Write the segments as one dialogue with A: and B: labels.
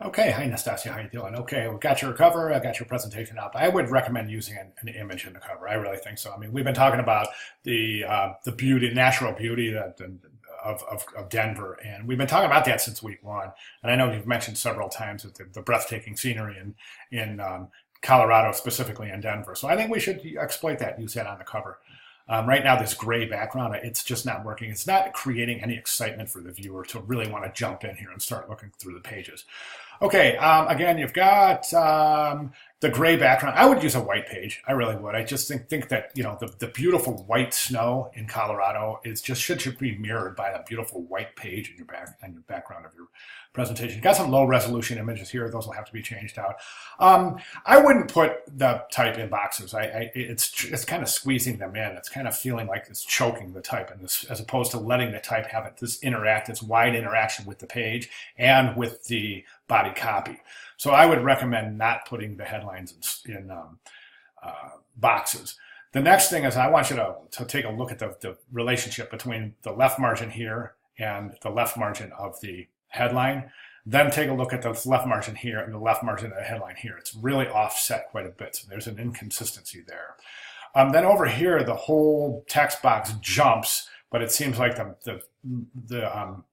A: Okay, hi Nastasia, how you doing? Okay, we got your cover, I got your presentation up. I would recommend using an image in the cover. I really think so. I mean, we've been talking about the beauty, natural beauty of Denver, and we've been talking about that since week one. And I know you've mentioned several times that the breathtaking scenery in Colorado, specifically in Denver. So I think we should exploit that, use that on the cover. Right now, this gray background, it's just not working. It's not creating any excitement for the viewer to really want to jump in here and start looking through the pages. Okay, again, you've got the gray background. I would use a white page. I really would. I just think that, the beautiful white snow in Colorado is just should be mirrored by a beautiful white page in your background of your presentation. You've got some low resolution images here. Those will have to be changed out. I wouldn't put the type in boxes. It's kind of squeezing them in. It's kind of feeling like it's choking the type, as opposed to letting the type have this wide interaction with the page and with the body copy. So I would recommend not putting the headlines in boxes. The next thing is I want you to take a look at the relationship between the left margin here and the left margin of the headline. Then take a look at the left margin here and the left margin of the headline here. It's really offset quite a bit, so there's an inconsistency there. Then over here, the whole text box jumps, but it seems like the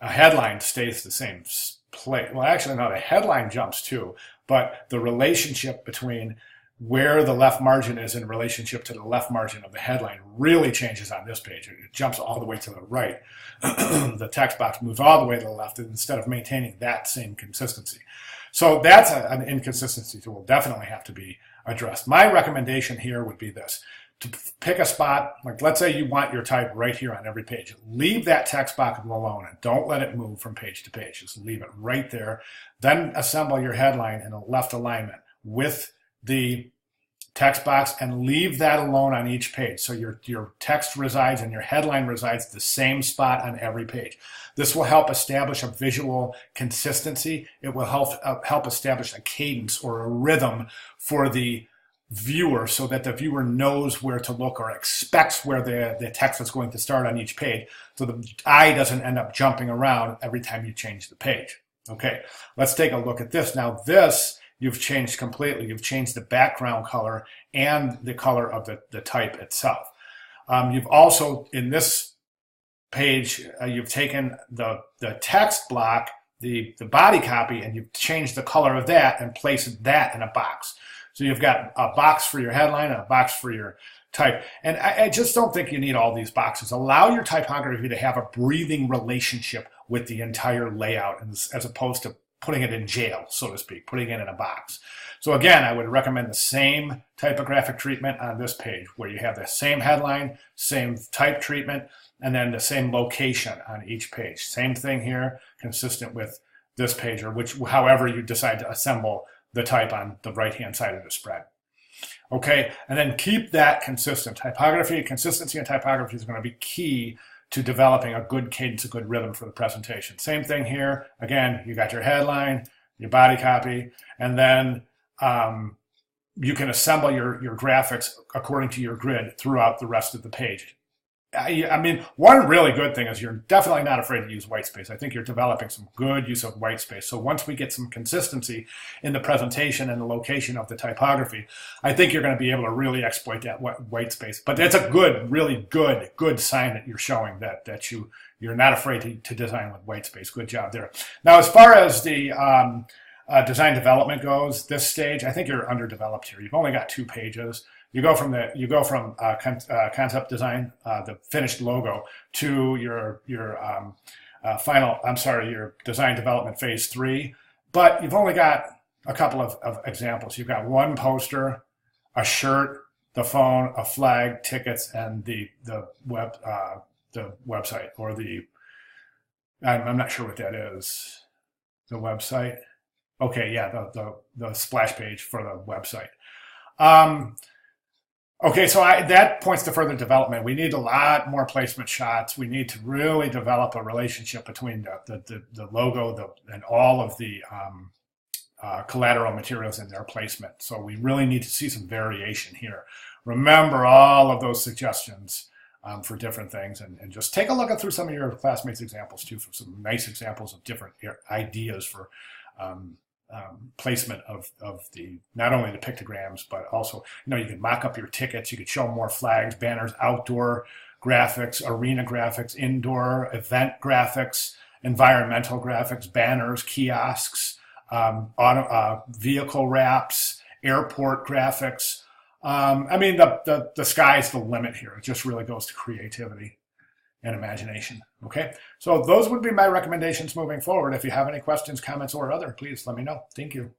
A: headline stays the same place. Well, actually, no, the headline jumps too, but the relationship between where the left margin is in relationship to the left margin of the headline really changes on this page. It jumps all the way to the right. The text box moves all the way to the left instead of maintaining that same consistency. So that's an inconsistency that will definitely have to be addressed. My recommendation here would be this: to pick a spot, like let's say you want your type right here on every page. Leave that text box alone and don't let it move from page to page. Just leave it right there. Then assemble your headline in a left alignment with the text box and leave that alone on each page. So your text resides and your headline resides the same spot on every page. This will help establish a visual consistency. It will help establish a cadence or a rhythm for the viewer so that the viewer knows where to look or expects where the text is going to start on each page. So the eye doesn't end up jumping around every time you change the page. Okay, let's take a look at this. Now this, you've changed completely. You've changed the background color and the color of the type itself. You've also, in this page, you've taken the text block, the body copy, and you've changed the color of that and placed that in a box. So you've got a box for your headline and a box for your type. And I just don't think you need all these boxes. Allow your typography to have a breathing relationship with the entire layout as opposed to putting it in jail, so to speak, putting it in a box. So again, I would recommend the same typographic treatment on this page, where you have the same headline, same type treatment, and then the same location on each page. Same thing here, consistent with this page, or however you decide to assemble the type on the right-hand side of the spread. Okay, and then keep that consistent. Consistency and typography is going to be key to developing a good cadence, a good rhythm for the presentation. Same thing here. Again, you got your headline, your body copy, and then you can assemble your graphics according to your grid throughout the rest of the page. I mean, one really good thing is you're definitely not afraid to use white space. I think you're developing some good use of white space. So once we get some consistency in the presentation and the location of the typography, I think you're going to be able to really exploit that white space. But that's a really good sign that you're showing that you're not afraid to design with white space. Good job there. Now, as far as the design development goes, this stage, I think you're underdeveloped here. You've only got 2 pages. You go from concept design, the finished logo, to your design development phase 3. But you've only got a couple of examples. You've got 1 poster, a shirt, the phone, a flag, tickets, and the website, or I'm not sure what that is. The website. Okay, yeah, the splash page for the website. Okay, so that points to further development. We need a lot more placement shots. We need to really develop a relationship between the logo and all of the collateral materials in their placement. So we really need to see some variation here. Remember all of those suggestions for different things, and just take a look through some of your classmates' examples too, for some nice examples of different ideas for placement of the not only the pictograms, but also, you could mock up your tickets, you could show more flags, banners, outdoor graphics, arena graphics, indoor event graphics, environmental graphics, banners, kiosks, vehicle wraps, airport graphics. The sky's the limit here. It just really goes to creativity and imagination. Okay, so those would be my recommendations moving forward. If you have any questions, comments, or other, please let me know. Thank you.